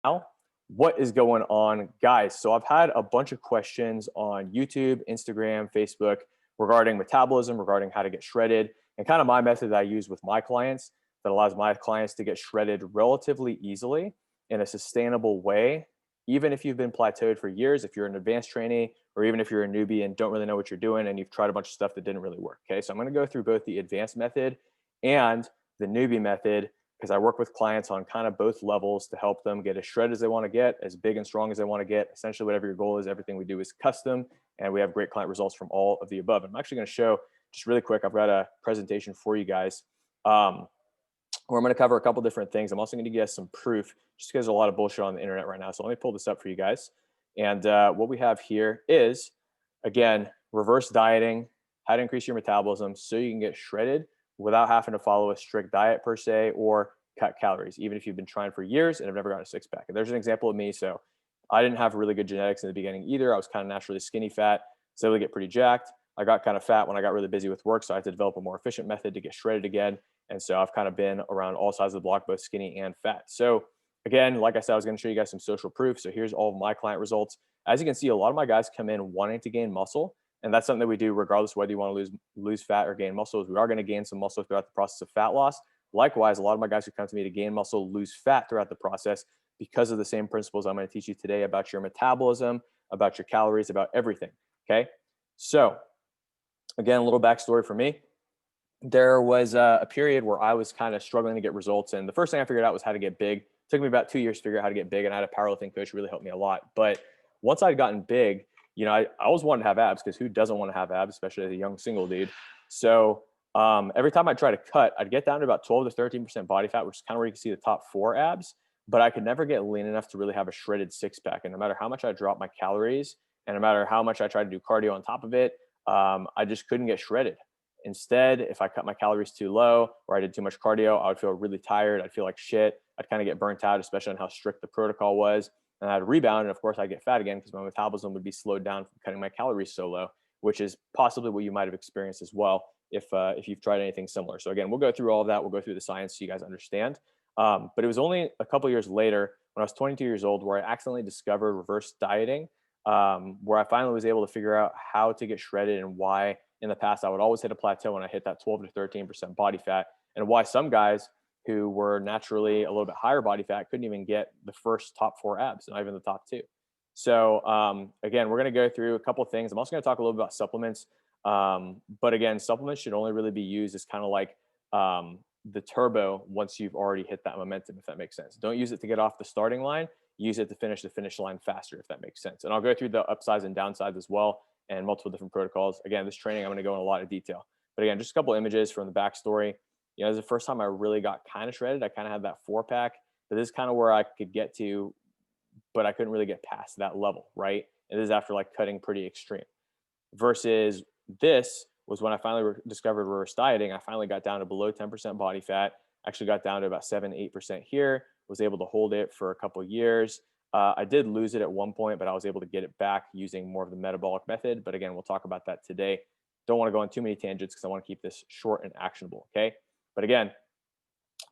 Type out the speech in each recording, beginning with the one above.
Now, what is going on, guys? So I've had a bunch of questions on YouTube, Instagram, Facebook regarding metabolism, regarding how to get shredded, and kind of my method that I use with my clients that allows my clients to get shredded relatively easily in a sustainable way. Even if you've been plateaued for years, if you're an advanced trainee, or even if you're a newbie and don't really know what you're doing and you've tried a bunch of stuff that didn't really work. Okay, so I'm going to go through both the advanced method and the newbie method because I work with clients on kind of both levels to help them get as shredded as they want to get, as big and strong as they want to get. Essentially, whatever your goal is, everything we do is custom, and we have great client results from all of the above. And I'm actually going to show just really quick. I've got a presentation for you guys where I'm going to cover a couple different things. I'm also going to give you guys some proof, just because there's a lot of bullshit on the internet right now. So let me pull this up for you guys. And what we have here is, again, reverse dieting, how to increase your metabolism so you can get shredded without having to follow a strict diet per se or cut calories, even if you've been trying for years and have never gotten a six pack. And there's an example of me. So I didn't have really good genetics in the beginning either. I was kind of naturally skinny fat, so I would get pretty jacked. I got kind of fat when I got really busy with work, so I had to develop a more efficient method to get shredded again. And so I've kind of been around all sides of the block, both skinny and fat. So again, like I said, I was going to show you guys some social proof. So here's all of my client results. As you can see, a lot of my guys come in wanting to gain muscle, and that's something that we do regardless of whether you want to lose fat or gain muscle. We are going to gain some muscle throughout the process of fat loss. Likewise, a lot of my guys who come to me to gain muscle lose fat throughout the process because of the same principles I'm going to teach you today about your metabolism, about your calories, about everything. Okay. So again, a little backstory for me. There was a period where I was kind of struggling to get results. And the first thing I figured out was how to get big. It took me about 2 years to figure out how to get big. And I had a powerlifting coach who really helped me a lot. But once I'd gotten big, I always wanted to have abs, because who doesn't want to have abs, especially as a young single dude. So every time I try to cut, I'd get down to about 12 to 13% body fat, which is kind of where you can see the top 4 abs. But I could never get lean enough to really have a shredded six pack. And no matter how much I dropped my calories and no matter how much I tried to do cardio on top of it, I just couldn't get shredded. Instead, if I cut my calories too low or I did too much cardio, I would feel really tired. I'd feel like shit. I'd kind of get burnt out, especially on how strict the protocol was. And I'd rebound. And of course, I'd get fat again because my metabolism would be slowed down from cutting my calories so low, which is possibly what you might have experienced as well if you've tried anything similar. So again, we'll go through all of that. We'll go through the science so you guys understand. But it was only a couple years later, when I was 22 years old, where I accidentally discovered reverse dieting, where I finally was able to figure out how to get shredded and why in the past I would always hit a plateau when I hit that 12 to 13% body fat, and why some guys who were naturally a little bit higher body fat couldn't even get the first top 4 abs, not even the top 2. So again, we're going to go through a couple of things. I'm also going to talk a little bit about supplements. But again, supplements should only really be used as kind of like the turbo once you've already hit that momentum, if that makes sense. Don't use it to get off the starting line. Use it to finish the finish line faster, if that makes sense. And I'll go through the upsides and downsides as well, and multiple different protocols. Again, this training, I'm going to go in a lot of detail. But again, just a couple images from the backstory. It was the first time I really got kind of shredded. I kind of had that 4-pack, but this is kind of where I could get to, but I couldn't really get past that level, right? And this is after like cutting pretty extreme. Versus this was when I finally discovered reverse dieting. I finally got down to below 10% body fat. Actually got down to about 7-8% here. Was able to hold it for a couple of years. I did lose it at one point, but I was able to get it back using more of the metabolic method. But again, we'll talk about that today. Don't want to go on too many tangents because I want to keep this short and actionable. Okay. But again,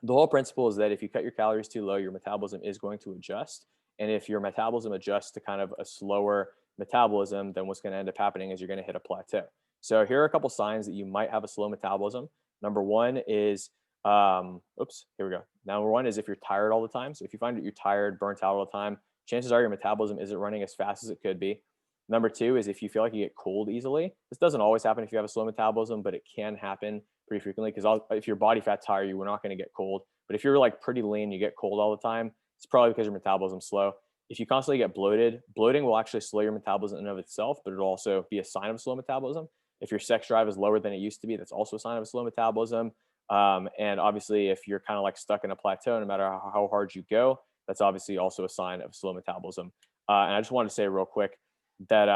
the whole principle is that if you cut your calories too low, your metabolism is going to adjust. And if your metabolism adjusts to kind of a slower metabolism, then what's going to end up happening is you're going to hit a plateau. So here are a couple signs that you might have a slow metabolism. Number one is, here we go. Number one is if you're tired all the time. So if you find that you're tired, burnt out all the time, chances are your metabolism isn't running as fast as it could be. Number two is if you feel like you get cold easily. This doesn't always happen if you have a slow metabolism, but it can happen pretty frequently, because if your body fat's higher, you are not going to get cold. But if you're like pretty lean, you get cold all the time, it's probably because your metabolism's slow. If you constantly get bloated, bloating will actually slow your metabolism in and of itself, but it'll also be a sign of slow metabolism. If your sex drive is lower than it used to be, that's also a sign of a slow metabolism. And obviously, if you're kind of like stuck in a plateau, no matter how hard you go, that's obviously also a sign of slow metabolism. And I just wanted to say real quick that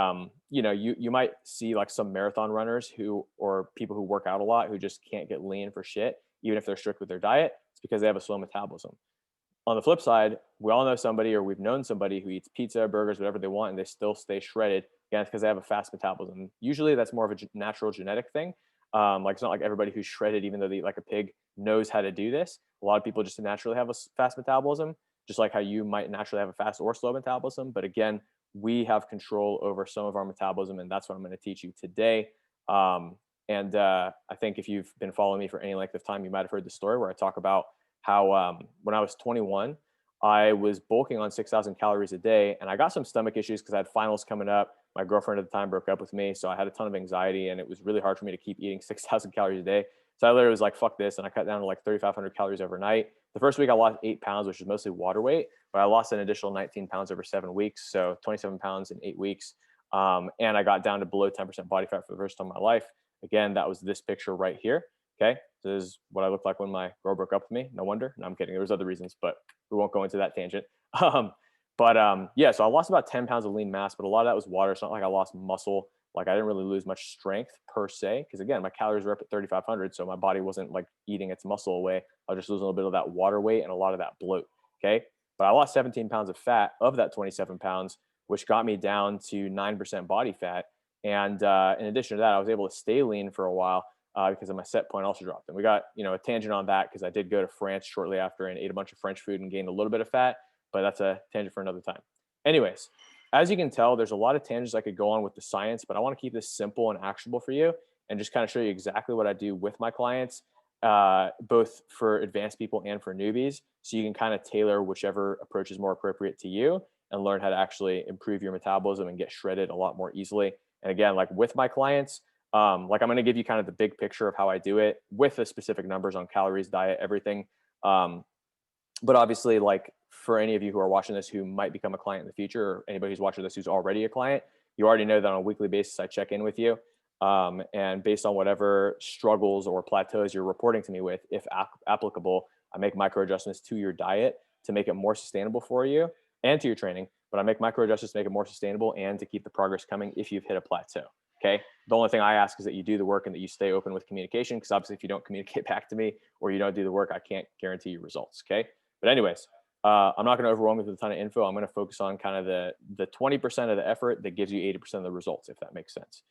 you might see like some marathon runners or people who work out a lot who just can't get lean for shit, even if they're strict with their diet. It's because they have a slow metabolism. On the flip side, we all know somebody, or we've known somebody who eats pizza, burgers, whatever they want, and they still stay shredded. Again, it's because they have a fast metabolism. Usually that's more of a natural genetic thing. Like it's not like everybody who's shredded, even though they eat like a pig, knows how to do this. A lot of people just naturally have a fast metabolism. just like how you might naturally have a fast or slow metabolism. But again, we have control over some of our metabolism, and that's what I'm going to teach you today. Um, and I think if you've been following me for any length of time, you might have heard the story where I talk about how when I was 21, I was bulking on 6,000 calories a day, and I got some stomach issues because I had finals coming up. My girlfriend at the time broke up with me, so I had a ton of anxiety, and it was really hard for me to keep eating 6,000 calories a day. So I literally was like, "Fuck this," and I cut down to like 3,500 calories overnight. The first week I lost 8 pounds, which is mostly water weight, but I lost an additional 19 pounds over 7 weeks, so 27 pounds in 8 weeks. And I got down to below 10% body fat for the first time in my life. Again, that was this picture right here. Okay, so this is what I looked like when my girl broke up with me. No wonder. No, I'm kidding. There was other reasons, but we won't go into that tangent. Um, yeah, so I lost about 10 pounds of lean mass, but a lot of that was water. It's not like I lost muscle. Like I didn't really lose much strength per se, because again, my calories were up at 3,500, so my body wasn't like eating its muscle away. I was just losing a little bit of that water weight and a lot of that bloat. Okay, but I lost 17 pounds of fat of that 27 pounds, which got me down to 9% body fat. And in addition to that, I was able to stay lean for a while because of my set point also dropped. And we got a tangent on that because I did go to France shortly after and ate a bunch of French food and gained a little bit of fat, but that's a tangent for another time. Anyways, as you can tell, there's a lot of tangents I could go on with the science, but I want to keep this simple and actionable for you and just kind of show you exactly what I do with my clients, both for advanced people and for newbies. So you can kind of tailor whichever approach is more appropriate to you and learn how to actually improve your metabolism and get shredded a lot more easily. And again, like with my clients, like I'm going to give you kind of the big picture of how I do it with the specific numbers on calories, diet, everything. But obviously, like for any of you who are watching this who might become a client in the future, or anybody who's watching this who's already a client, you already know that on a weekly basis I check in with you, and based on whatever struggles or plateaus you're reporting to me with, if applicable, I make micro adjustments to your diet to make it more sustainable for you and to your training. But I make micro adjustments to make it more sustainable and to keep the progress coming if you've hit a plateau. Okay. The only thing I ask is that you do the work and that you stay open with communication, because obviously if you don't communicate back to me or you don't do the work, I can't guarantee you results. Okay. But anyways, I'm not going to overwhelm you with a ton of info. I'm going to focus on kind of the 20% of the effort that gives you 80% of the results, if that makes sense.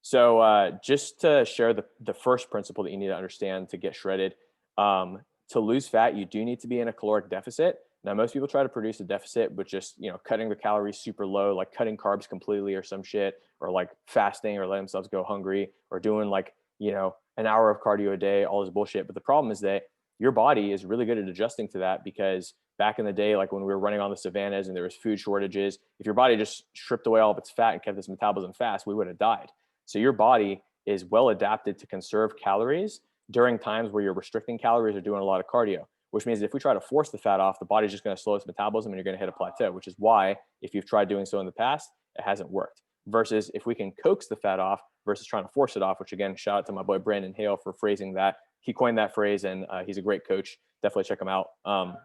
So just to share the first principle that you need to understand to get shredded, to lose fat, you do need to be in a caloric deficit. Now, most people try to produce a deficit with just, cutting the calories super low, like cutting carbs completely or some shit, or like fasting or letting themselves go hungry or doing like, an hour of cardio a day, all this bullshit. But the problem is that your body is really good at adjusting to that, because back in the day, like when we were running on the savannas and there was food shortages, if your body just stripped away all of its fat and kept its metabolism fast, we would have died. So your body is well adapted to conserve calories during times where you're restricting calories or doing a lot of cardio, which means if we try to force the fat off, the body's just going to slow its metabolism and you're going to hit a plateau, which is why if you've tried doing so in the past, it hasn't worked. Versus if we can coax the fat off versus trying to force it off, which again, shout out to my boy Brandon Hale for phrasing that. He coined that phrase and he's a great coach. Definitely check him out.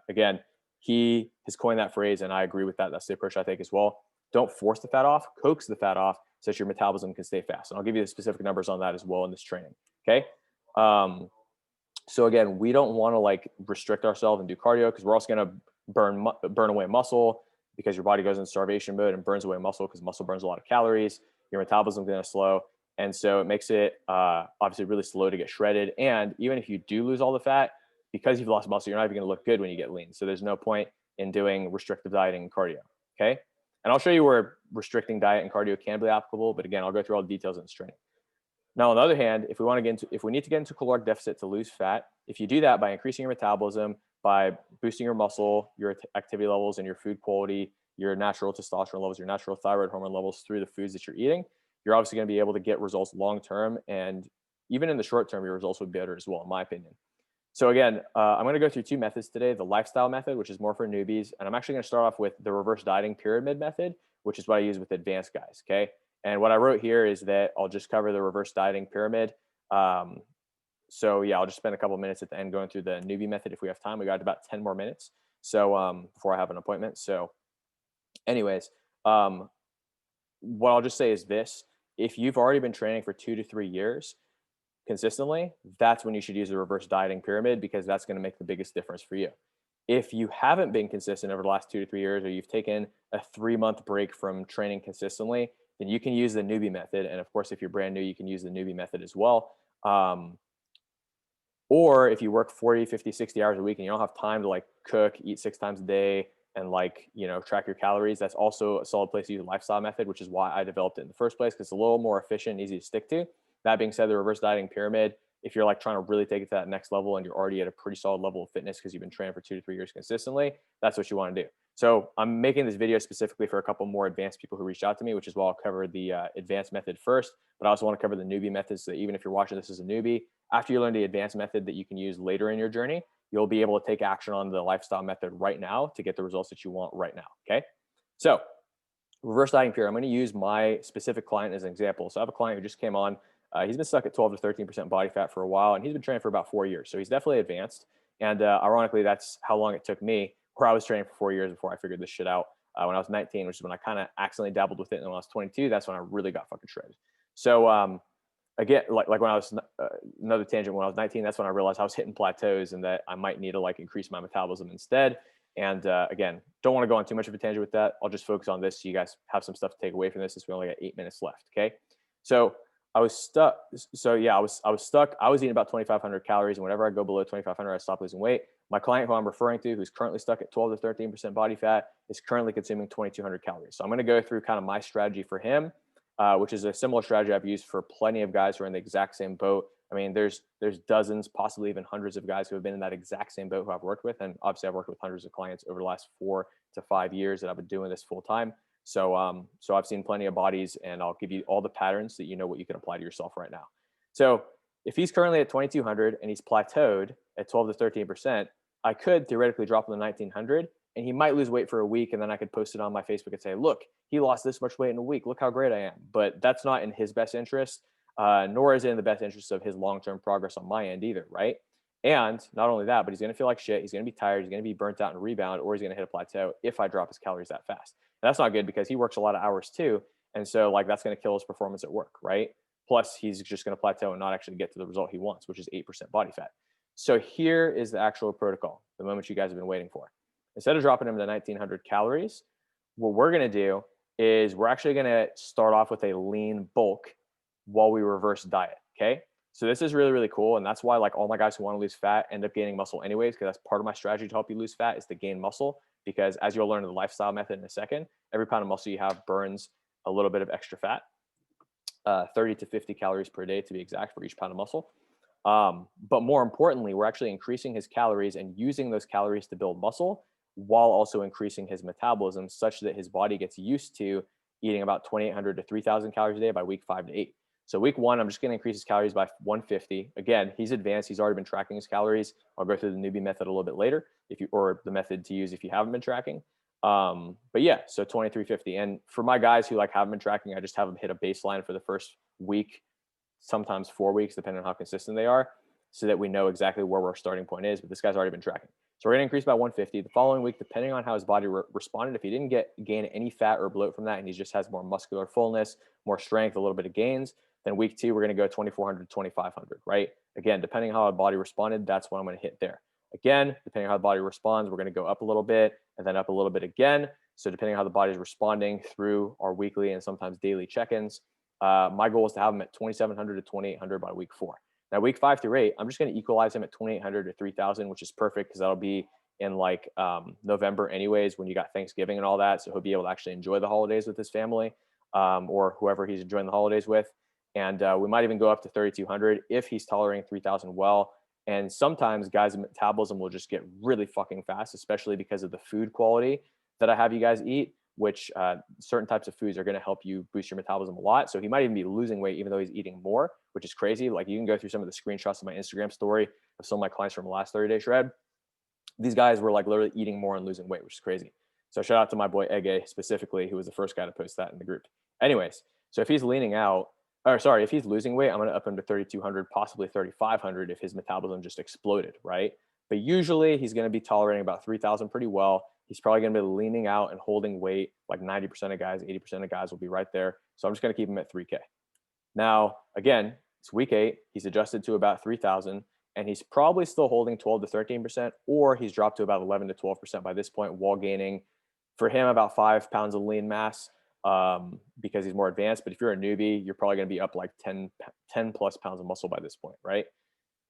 Again, he has coined that phrase and I agree with that. That's the approach I take as well. Don't force the fat off, coax the fat off so that your metabolism can stay fast. And I'll give you the specific numbers on that as well in this training. Okay. So again, we don't want to like restrict ourselves and do cardio, because we're also going to burn away muscle, because your body goes in starvation mode and burns away muscle because muscle burns a lot of calories. Your metabolism is going to slow. And so it makes it obviously really slow to get shredded. And even if you do lose all the fat, because you've lost muscle, you're not even going to look good when you get lean. So there's no point in doing restrictive dieting and cardio. Okay. And I'll show you where restricting diet and cardio can be applicable. But again, I'll go through all the details in this training. Now, on the other hand, if we need to get into caloric deficit to lose fat, if you do that by increasing your metabolism, by boosting your muscle, your activity levels, and your food quality, your natural testosterone levels, your natural thyroid hormone levels through the foods that you're eating, you're obviously going to be able to get results long term. And even in the short term, your results would be better as well, in my opinion. So again, I'm going to go through two methods today: the lifestyle method, which is more for newbies, and I'm actually going to start off with the reverse dieting pyramid method, which is what I use with advanced guys. Okay. And what I wrote here is that I'll just cover the reverse dieting pyramid. So yeah, I'll just spend a couple of minutes at the end going through the newbie method if we have time. We got about 10 more minutes. So before I have an appointment. So anyways, what I'll just say is this: if you've already been training for 2 to 3 years consistently, that's when you should use the reverse dieting pyramid, because that's going to make the biggest difference for you. If you haven't been consistent over the last 2 to 3 years, or you've taken a 3-month break from training consistently, then you can use the newbie method. And of course, if you're brand new, you can use the newbie method as well. Or if you work 40, 50, 60 hours a week and you don't have time to like cook, eat 6 times a day, and like, you know, track your calories, that's also a solid place to use a lifestyle method, which is why I developed it in the first place, because it's a little more efficient and easy to stick to. That being said, the reverse dieting pyramid, if you're like trying to really take it to that next level and you're already at a pretty solid level of fitness because you've been training for 2 to 3 years consistently, that's what you want to do. So I'm making this video specifically for a couple more advanced people who reached out to me, which is why I'll cover the advanced method first, but I also want to cover the newbie method, so that even if you're watching this as a newbie, after you learn the advanced method that you can use later in your journey, you'll be able to take action on the lifestyle method right now to get the results that you want right now. Okay. So reverse dieting period, I'm going to use my specific client as an example. So I have a client who just came on. He's been stuck at 12 to 13% body fat for a while, and he's been training for about 4 years. So he's definitely advanced. And ironically, that's how long it took me, where I was training for 4 years before I figured this shit out. When I was 19, which is when I kind of accidentally dabbled with it. And when I was 22, that's when I really got fucking shredded. So again, like when I was another tangent, when I was 19, that's when I realized I was hitting plateaus and that I might need to like increase my metabolism instead. And again, don't want to go on too much of a tangent with that. I'll just focus on this so you guys have some stuff to take away from this, since we only got 8 minutes left. Okay. So I was stuck. So yeah, I was stuck. I was eating about 2,500 calories. And whenever I go below 2,500, I stop losing weight. My client who I'm referring to, who's currently stuck at 12 to 13% body fat, is currently consuming 2,200 calories. So I'm going to go through kind of my strategy for him, which is a similar strategy I've used for plenty of guys who are in the exact same boat. I mean, there's dozens, possibly even hundreds of guys who have been in that exact same boat who I've worked with. And obviously I've worked with hundreds of clients over the last 4 to 5 years that I've been doing this full time. So, so I've seen plenty of bodies, and I'll give you all the patterns so that you know what you can apply to yourself right now. So if he's currently at 2,200 and he's plateaued at 12 to 13%, I could theoretically drop him to 1,900, and he might lose weight for a week. And then I could post it on my Facebook and say, look, he lost this much weight in a week. Look how great I am. But that's not in his best interest, nor is it in the best interest of his long-term progress on my end either, right? And not only that, but he's going to feel like shit. He's going to be tired. He's going to be burnt out and rebound, or he's going to hit a plateau if I drop his calories that fast. And that's not good, because he works a lot of hours too. And so like that's going to kill his performance at work, right? Plus he's just going to plateau and not actually get to the result he wants, which is 8% body fat. So here is the actual protocol, the moment you guys have been waiting for. Instead of dropping him to 1,900 calories, what we're going to do is we're actually going to start off with a lean bulk while we reverse diet. Okay. So this is really, really cool. And that's why like all my guys who want to lose fat end up gaining muscle anyways, because that's part of my strategy to help you lose fat, is to gain muscle. Because as you'll learn in the lifestyle method in a second, every pound of muscle you have burns a little bit of extra fat, 30 to 50 calories per day to be exact for each pound of muscle. But more importantly, we're actually increasing his calories and using those calories to build muscle, while also increasing his metabolism, such that his body gets used to eating about 2,800 to 3,000 calories a day by week 5 to 8. So week 1, I'm just going to increase his calories by 150. Again, he's advanced. He's already been tracking his calories. I'll go through the newbie method a little bit later, or the method to use if you haven't been tracking. But yeah, so 2,350. And for my guys who like haven't been tracking, I just have them hit a baseline for the first week, sometimes 4 weeks, depending on how consistent they are, so that we know exactly where our starting point is. But this guy's already been tracking. So we're going to increase by 150. The following week, depending on how his body responded, if he didn't gain any fat or bloat from that, and he just has more muscular fullness, more strength, a little bit of gains, then week 2, we're going to go 2,400 to 2,500, right? Again, depending on how our body responded, that's what I'm going to hit there. Again, depending on how the body responds, we're going to go up a little bit and then up a little bit again. So depending on how the body is responding through our weekly and sometimes daily check-ins, my goal is to have him at 2,700 to 2,800 by week 4. Now, week 5 through 8, I'm just going to equalize him at 2,800 to 3,000, which is perfect, because that'll be in like November anyways, when you got Thanksgiving and all that. So he'll be able to actually enjoy the holidays with his family, or whoever he's enjoying the holidays with. And we might even go up to 3,200 if he's tolerating 3,000 well. And sometimes guys' metabolism will just get really fucking fast, especially because of the food quality that I have you guys eat, which certain types of foods are going to help you boost your metabolism a lot. So he might even be losing weight, even though he's eating more, which is crazy. Like you can go through some of the screenshots of my Instagram story of some of my clients from the last 30-day shred. These guys were like literally eating more and losing weight, which is crazy. So shout out to my boy Ege specifically, who was the first guy to post that in the group. Anyways, so if he's leaning out, or sorry, if he's losing weight, I'm going to up him to 3,200, possibly 3,500 if his metabolism just exploded, right? But usually he's going to be tolerating about 3,000 pretty well. He's probably going to be leaning out and holding weight. Like 90% of guys, 80% of guys will be right there. So I'm just going to keep him at 3K. Now, again, it's week 8. He's adjusted to about 3,000, and he's probably still holding 12 to 13%, or he's dropped to about 11 to 12% by this point, while gaining, for him, about 5 pounds of lean mass, because he's more advanced. But if you're a newbie, you're probably going to be up like 10 plus pounds of muscle by this point, right?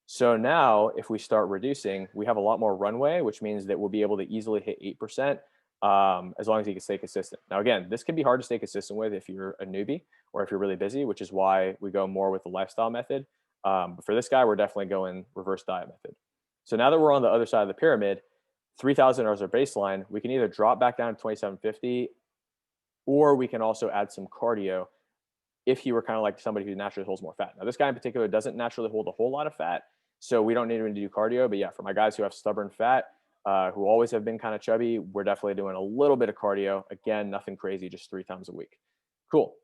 So now if we start reducing, we have a lot more runway, which means that we'll be able to easily hit 8% as long as you can stay consistent. Now, again, this can be hard to stay consistent with if you're a newbie or if you're really busy, which is why we go more with the lifestyle method. But for this guy, we're definitely going reverse diet method. So now that we're on the other side of the pyramid, 3,000 as our baseline, we can either drop back down to 2,750, or we can also add some cardio if he were kind of like somebody who naturally holds more fat. Now, this guy in particular doesn't naturally hold a whole lot of fat, so we don't need him to do cardio. But yeah, for my guys who have stubborn fat, who always have been kind of chubby, we're definitely doing a little bit of cardio. Again, nothing crazy, just 3 times a week. Cool.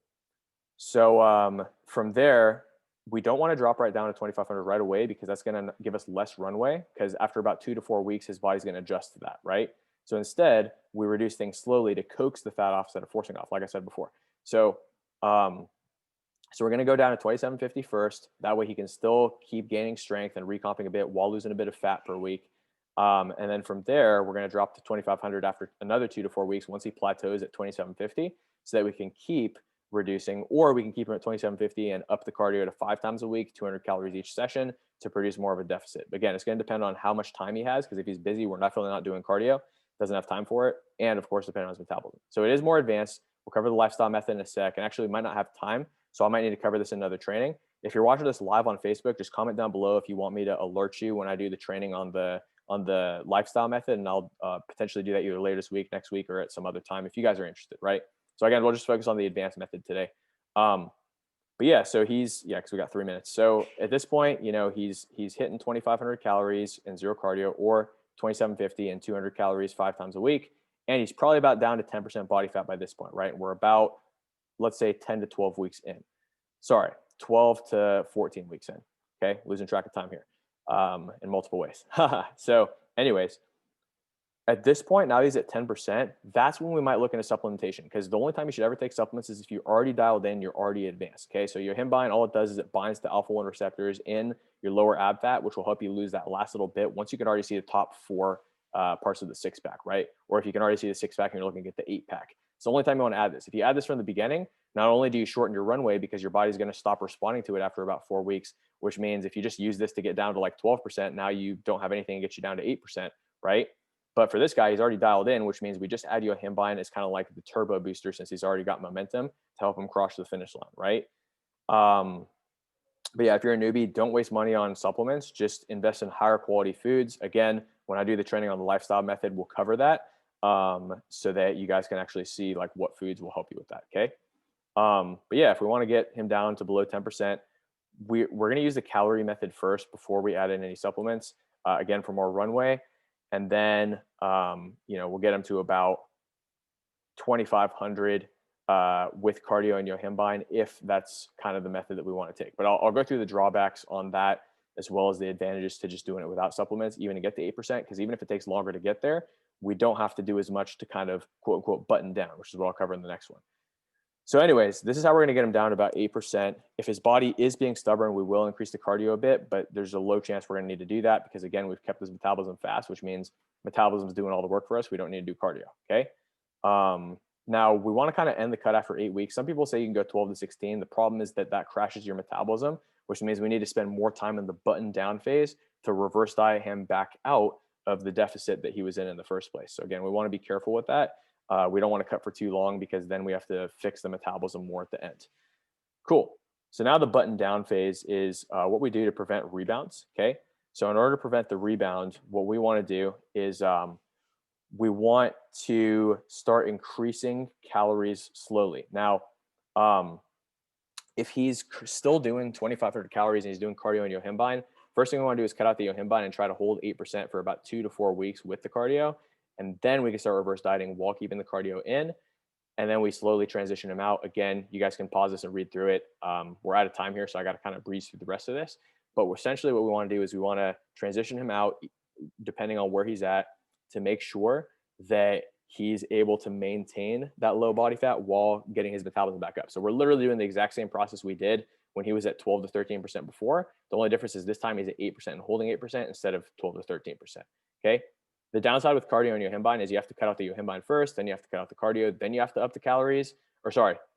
So from there, we don't want to drop right down to 2,500 right away because that's going to give us less runway, because after about 2 to 4 weeks, his body's going to adjust to that, right? So instead, we reduce things slowly to coax the fat off instead of forcing off, like I said before. So we're going to go down to 2,750 first. That way he can still keep gaining strength and recomping a bit while losing a bit of fat per week. And then from there, we're going to drop to 2,500 after another 2 to 4 weeks once he plateaus at 2,750, so that we can keep reducing, or we can keep him at 2,750 and up the cardio to 5 times a week, 200 calories each session to produce more of a deficit. But again, it's going to depend on how much time he has, because if he's busy, we're definitely not doing cardio, doesn't have time for it, and of course, depending on his metabolism. So it is more advanced. We'll cover the lifestyle method in a sec, and actually we might not have time, so I might need to cover this in another training. If you're watching this live on Facebook, just comment down below if you want me to alert you when I do the training on the lifestyle method, and I'll potentially do that either later this week, next week, or at some other time if you guys are interested, right? So again, we'll just focus on the advanced method today. But yeah, so because we got 3 minutes. So at this point, he's hitting 2,500 calories and zero cardio, or 2,750 and 200 calories 5 times a week. And he's probably about down to 10% body fat by this point, right? And we're about, let's say 10 to 12 weeks in. Sorry, 12 to 14 weeks in. Okay, losing track of time here in multiple ways. So anyways, at this point, now he's at 10%, that's when we might look into supplementation, because the only time you should ever take supplements is if you're already dialed in, you're already advanced. Okay, so your Himbine, all it does is it binds to alpha-1 receptors in your lower ab fat, which will help you lose that last little bit once you can already see the top 4 parts of the 6-pack, right? Or if you can already see the 6-pack and you're looking at the 8-pack. It's the only time you want to add this. If you add this from the beginning, not only do you shorten your runway because your body's going to stop responding to it after about 4 weeks, which means if you just use this to get down to like 12%, now you don't have anything to get you down to 8%, right? But for this guy, he's already dialed in, which means we just add you a Himbine as kind of like the turbo booster, since he's already got momentum to help him cross the finish line, right? But yeah, if you're a newbie, don't waste money on supplements. Just invest in higher quality foods. Again, when I do the training on the lifestyle method, we'll cover that so that you guys can actually see like what foods will help you with that, okay? But yeah, if we want to get him down to below 10%, we're going to use the calorie method first before we add in any supplements, again, for more runway. And then, we'll get him to about 2,500 with cardio and Yohimbine, if that's kind of the method that we want to take. But I'll go through the drawbacks on that, as well as the advantages to just doing it without supplements, even to get to 8%, because even if it takes longer to get there, we don't have to do as much to kind of quote unquote button down, which is what I'll cover in the next one. So anyways, this is how we're going to get him down to about 8%. If his body is being stubborn, we will increase the cardio a bit, but there's a low chance we're going to need to do that because, again, we've kept his metabolism fast, which means metabolism is doing all the work for us. We don't need to do cardio, okay? Now, we want to kind of end the cut after 8 weeks. Some people say you can go 12 to 16. The problem is that crashes your metabolism, which means we need to spend more time in the button down phase to reverse diet him back out of the deficit that he was in the first place. So again, we want to be careful with that. We don't want to cut for too long because then we have to fix the metabolism more at the end. Cool. So now the button down phase is what we do to prevent rebounds. Okay. So in order to prevent the rebound, what we want to do is we want to start increasing calories slowly. Now, if he's still doing 2,500 calories and he's doing cardio and Yohimbine, first thing we want to do is cut out the Yohimbine and try to hold 8% for about 2 to 4 weeks with the cardio. And then we can start reverse dieting while keeping the cardio in. And then we slowly transition him out. Again, you guys can pause this and read through it. We're out of time here, so I got to kind of breeze through the rest of this. But essentially what we want to do is we want to transition him out, depending on where he's at, to make sure that he's able to maintain that low body fat while getting his metabolism back up. So we're literally doing the exact same process we did when he was at 12 to 13% before. The only difference is this time he's at 8% and holding 8% instead of 12 to 13%. Okay. The downside with cardio and Yohimbine is you have to cut out the Yohimbine first, then you have to cut out the cardio, then you have to up the calories, you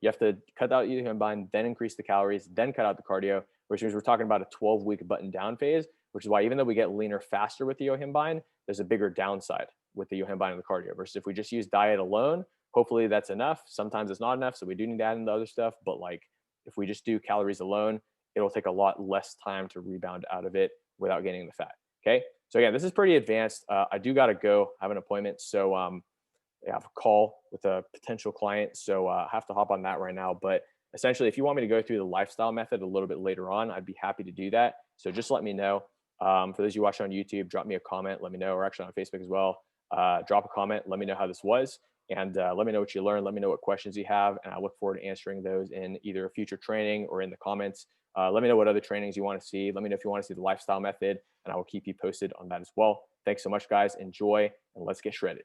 have to cut out the Yohimbine, then increase the calories, then cut out the cardio, which means we're talking about a 12-week button down phase, which is why even though we get leaner faster with the Yohimbine, there's a bigger downside, with the yohimbine and the cardio. Versus if we just use diet alone, hopefully that's enough. Sometimes it's not enough, so we do need to add in the other stuff. But like if we just do calories alone, it'll take a lot less time to rebound out of it without gaining the fat. Okay. So again, this is pretty advanced. I do got to go. I have an appointment. So I have a call with a potential client. So I have to hop on that right now. But essentially, if you want me to go through the lifestyle method a little bit later on, I'd be happy to do that. So just let me know. For those you watch on YouTube, drop me a comment. Let me know, or actually on Facebook as well. Drop a comment. Let me know how this was. And let me know what you learned. Let me know what questions you have. And I look forward to answering those in either a future training or in the comments. Let me know what other trainings you want to see. Let me know if you want to see the lifestyle method, and I will keep you posted on that as well. Thanks so much, guys. Enjoy, and let's get shredded.